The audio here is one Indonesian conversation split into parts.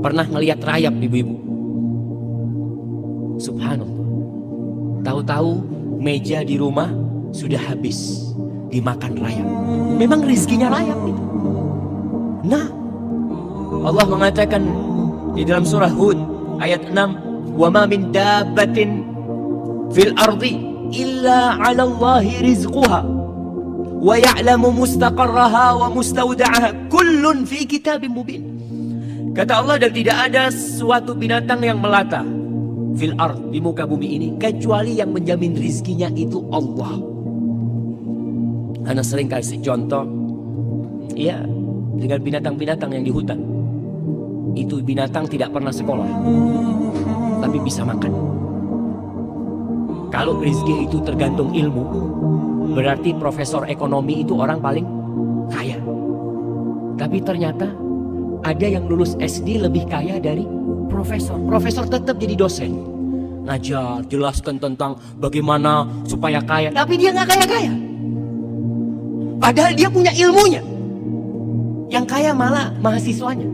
Pernah ngelihat rayap ibu-ibu? Subhanallah. Tahu-tahu meja di rumah sudah habis dimakan rayap. Memang rizkinya rayap itu. Nah, Allah mengatakan di dalam surah Hud ayat 6, "Wa ma min dabbatin fil ardi illa 'ala Allahi rizquha wa ya'lamu mustaqarraha wa mustawda'aha kullun fi kitabim mubin." Kata Allah, dan tidak ada suatu binatang yang melata fil ard, di muka bumi ini, kecuali yang menjamin rizkinya itu Allah. Ana sering kasih contoh, ya, dengan binatang-binatang yang di hutan. Itu binatang tidak pernah sekolah, tapi bisa makan. Kalau rizki itu tergantung ilmu, berarti profesor ekonomi itu orang paling kaya. Tapi ternyata ada yang lulus SD lebih kaya dari profesor. Profesor tetap jadi dosen, ngajar, jelaskan tentang bagaimana supaya kaya. Tapi dia nggak kaya-kaya. Padahal dia punya ilmunya. Yang kaya malah mahasiswanya.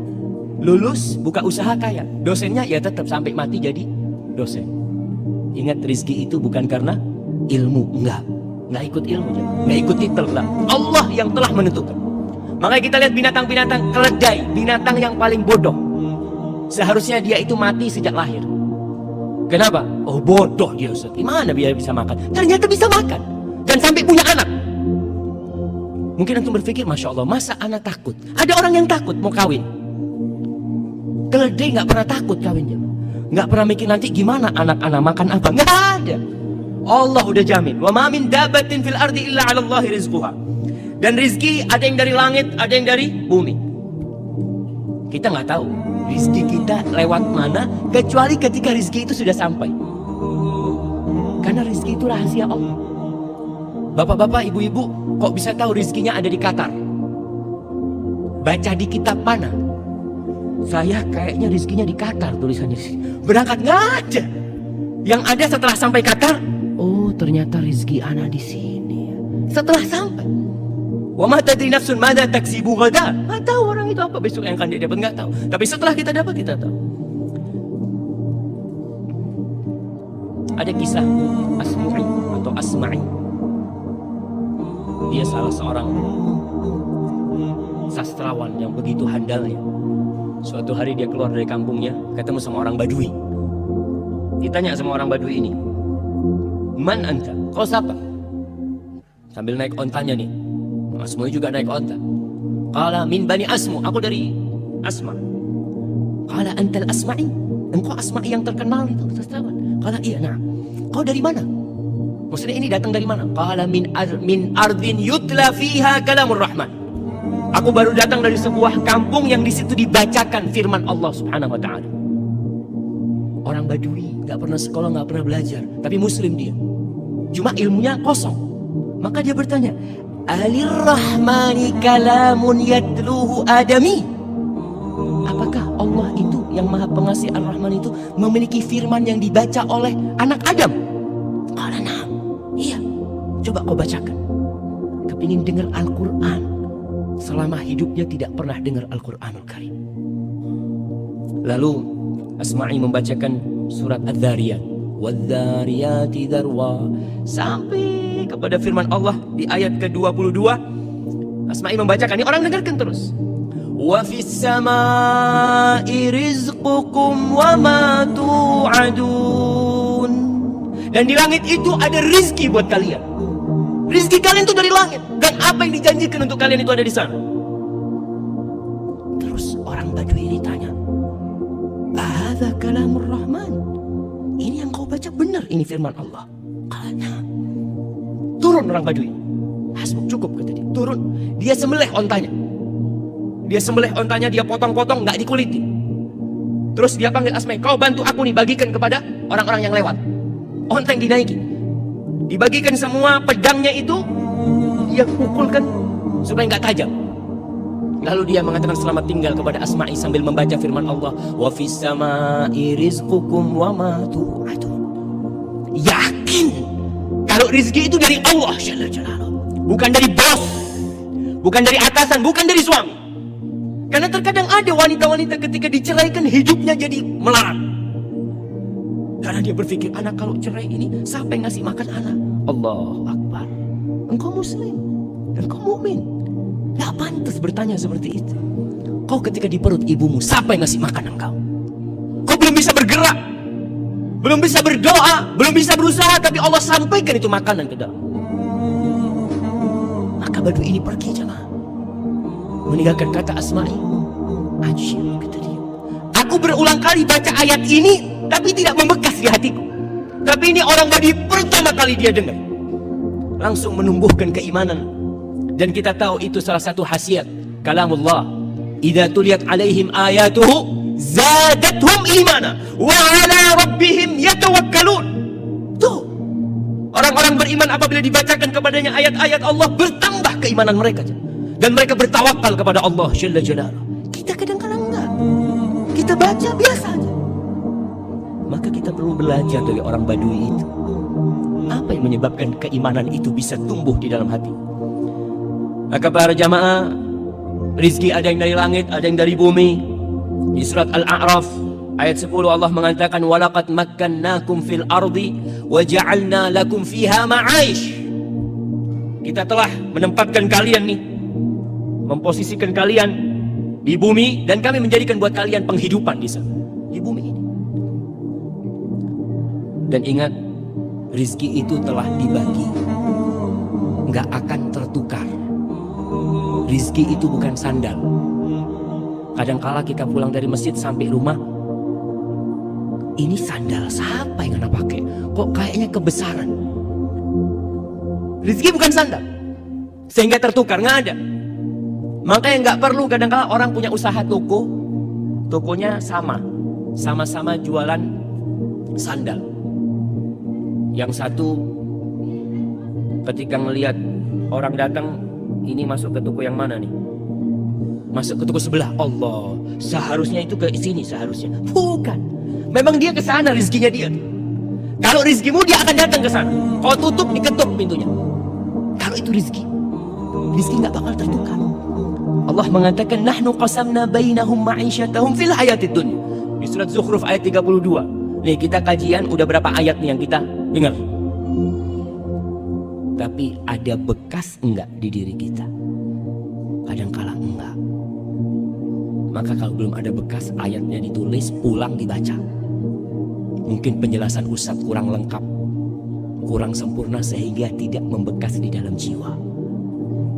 Lulus, buka usaha kaya. Dosennya ya tetap sampai mati jadi dosen. Ingat, rizki itu bukan karena ilmu. Nggak ikut ilmu, nggak ikut titel. Allah yang telah menentukan. Makanya kita lihat binatang-binatang keledai, binatang yang paling bodoh. Seharusnya dia itu mati sejak lahir. Kenapa? Oh, bodoh dia, Ustaz. Gimana biar bisa makan? Ternyata bisa makan. Dan sampai punya anak. Mungkin antum berpikir, Masya Allah, masa anak takut? Ada orang yang takut mau kawin. Keledai nggak pernah takut kawinnya. Nggak pernah mikir nanti gimana anak-anak makan apa. Nggak ada. Allah udah jamin. Wa ma min dabbatin fil ardi illa 'ala Allahi rizquha. Dan rizki ada yang dari langit, ada yang dari bumi. Kita nggak tahu rizki kita lewat mana, kecuali ketika rizki itu sudah sampai. Karena rizki itu rahasia Allah. Bapak-bapak, ibu-ibu, kok bisa tahu rizkinya ada di Qatar? Baca di kitab mana? Saya kayaknya rizkinya di Qatar, tulisannya. Berangkat nggak ada. Yang ada setelah sampai Qatar, oh ternyata rizki anak di sini. Setelah sampai. Wa ma tadri nafsun madza taksibu ghadan. Enggak tahu orang itu apa besok yang akan dia dapat, enggak tahu. Tapi setelah kita dapat, kita tahu. Ada kisah Asmu'i atau Asma'i. Dia salah seorang sastrawan yang begitu handalnya. Suatu hari dia keluar dari kampungnya, ketemu sama orang Badui. Ditanya sama orang Badui ini, "Man anta?" Kau siapa? Sambil naik ontanya nih. Asma juga naik onta. Qala min bani Asmu, aku dari Asma. Qala antal Asma'i, engkau Asma'i yang terkenal itu sastrawan. Qala iya, nah. Kau dari mana? Maksudnya ini datang dari mana? Qala min ardin yutla fiha kalamur rahman. Aku baru datang dari sebuah kampung yang di situ dibacakan firman Allah Subhanahu wa taala. Orang Badui, nggak pernah sekolah, nggak pernah belajar, tapi muslim dia. Cuma ilmunya kosong. Maka dia bertanya, Alir-Rahmani kalamun yatluhu adami. Apakah Allah itu yang maha pengasih Ar-Rahman itu memiliki firman yang dibaca oleh anak Adam? Qala na'am. Iya. Coba kau bacakan. Kepingin dengar Al-Quran. Selama hidupnya tidak pernah dengar Al-Quranul Karim. Lalu Asma'i membacakan surat Adz-Dzariyat. Wadz-Dzariyati dzarwa. Sampai kepada firman Allah di ayat ke-22. Asma'i membacakan, ini orang dengarkan terus. Wa fis samaa'i rizqukum wa ma tu'adun. Dan di langit itu ada rizki buat kalian. Rizki kalian itu dari langit, dan apa yang dijanjikan untuk kalian itu ada di sana. Terus orang Badui ini tanya, "Hadza kalamur Rahman?" Ini yang kau baca benar, ini firman Allah. Karena turun orang Badui. Hasbuk, cukup kata dia. Turun, dia sembelih ontanya. Dia sembelih ontanya, dia potong-potong, nggak dikuliti. Terus dia panggil Asma'i, "Kau bantu aku nih, bagikan kepada orang-orang yang lewat." Onta yang dinaiki, dibagikan semua, pedangnya itu dia pukulkan supaya nggak tajam. Lalu dia mengatakan selamat tinggal kepada Asma'i sambil membaca firman Allah, wa fis samaa'i rizqukum wa ma tu'adun. Yakin kalau rezeki itu dari Allah Jalla Jalaluhu, bukan dari bos, bukan dari atasan, bukan dari suami. Karena terkadang ada wanita-wanita ketika diceraikan hidupnya jadi melarat. Karena dia berpikir, anak kalau cerai ini siapa yang ngasih makan anak? Allahu Akbar. Engkau muslim, engkau mukmin, gak pantas bertanya seperti itu. Kau ketika di perut ibumu, siapa yang ngasih makan engkau? Kau belum bisa bergerak, belum bisa berdoa, belum bisa berusaha, tapi Allah sampaikan itu makanan ke dalam. Maka badu ini pergi jemaah, meninggalkan kata Asma'i. Ajib, kata dia. Aku berulang kali baca ayat ini, tapi tidak membekas di hatiku. Tapi ini orang Badui pertama kali dia dengar, langsung menumbuhkan keimanan. Dan kita tahu itu salah satu khasiat kalamullah. Idza tuliyat alaihim ayatuhu zadatuhum imana wa ala rabbihim yatawakkalun. Tuh, orang-orang beriman apabila dibacakan kepadanya ayat-ayat Allah, bertambah keimanan mereka, dan mereka bertawakal kepada Allah Jalla Jalaluhu. Kita kadang-kadang enggak, kita baca biasa aja. Maka kita perlu belajar dari orang Badui itu. Apa yang menyebabkan keimanan itu bisa tumbuh di dalam hati? Maka para jamaah, rizki ada yang dari langit, ada yang dari bumi. Di surat Al-A'raf ayat 10 Allah mengatakan, walaqad makkannakum fil ardi wa ja'alna lakum fiha ma'aish. Kita telah menempatkan kalian nih, memposisikan kalian di bumi, dan kami menjadikan buat kalian penghidupan di sana, di bumi ini. Dan ingat, rizki itu telah dibagi, nggak akan tertukar. Rizki itu bukan sandal. Kadangkala kita pulang dari masjid sampai rumah, ini sandal siapa yang anak pakai? Kok kayaknya kebesaran? Rizki bukan sandal, sehingga tertukar, nggak ada. Makanya nggak perlu kadangkala orang punya usaha toko, tokonya sama-sama jualan sandal. Yang satu ketika melihat orang datang, ini masuk ke toko yang mana nih? Masuk ke toko sebelah. Allah, seharusnya itu ke sini seharusnya. Bukan. Memang dia ke sana rizkinya dia. Kalau rizkimu dia akan datang ke sana. Kalau tutup diketuk pintunya. Kalau itu rizki nggak bakal tertukar. Allah mengatakan, nahnu qasamna bainahum ma'isyatahum fil hayatid dunya. Di surat Zukhruf ayat 32. Nih kita kajian udah berapa ayat nih yang kita dengar. Tapi ada bekas enggak di diri kita? Kadangkala enggak. Maka kalau belum ada bekas, ayatnya ditulis, pulang dibaca. Mungkin penjelasan Ustadz kurang lengkap, kurang sempurna, sehingga tidak membekas di dalam jiwa.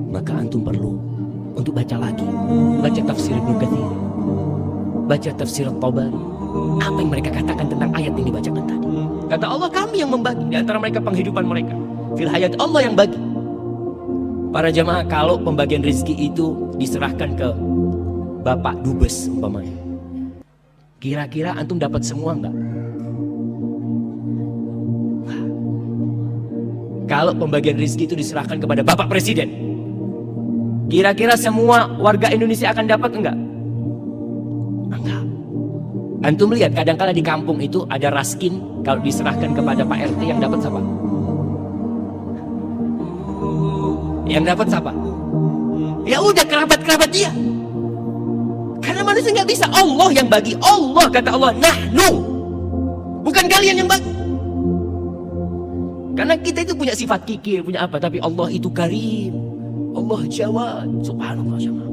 Maka antum perlu untuk baca lagi, baca tafsir Ibnu Katsir, baca tafsir At-Tabari. Apa yang mereka katakan tentang ayat yang dibacakan tadi? Kata Allah, kami yang membagi di antara mereka penghidupan mereka. Fil hayat, Allah yang bagi. Para jamaah, kalau pembagian rezeki itu diserahkan ke Bapak Dubes umpamanya, kira-kira antum dapat semua enggak? Nah, kalau pembagian rezeki itu diserahkan kepada Bapak Presiden, kira-kira semua warga Indonesia akan dapat enggak? Enggak. Antum lihat kadang-kala di kampung itu ada raskin, kalau diserahkan kepada Pak RT yang dapat siapa? Yang dapat siapa? Ya udah, kerabat-kerabat dia. Karena manusia nggak bisa, Allah yang bagi. Allah, kata Allah, nahnu, bukan kalian yang bagi. Karena kita itu punya sifat kikir, punya apa, tapi Allah itu karim, Allah jawad, subhanallah.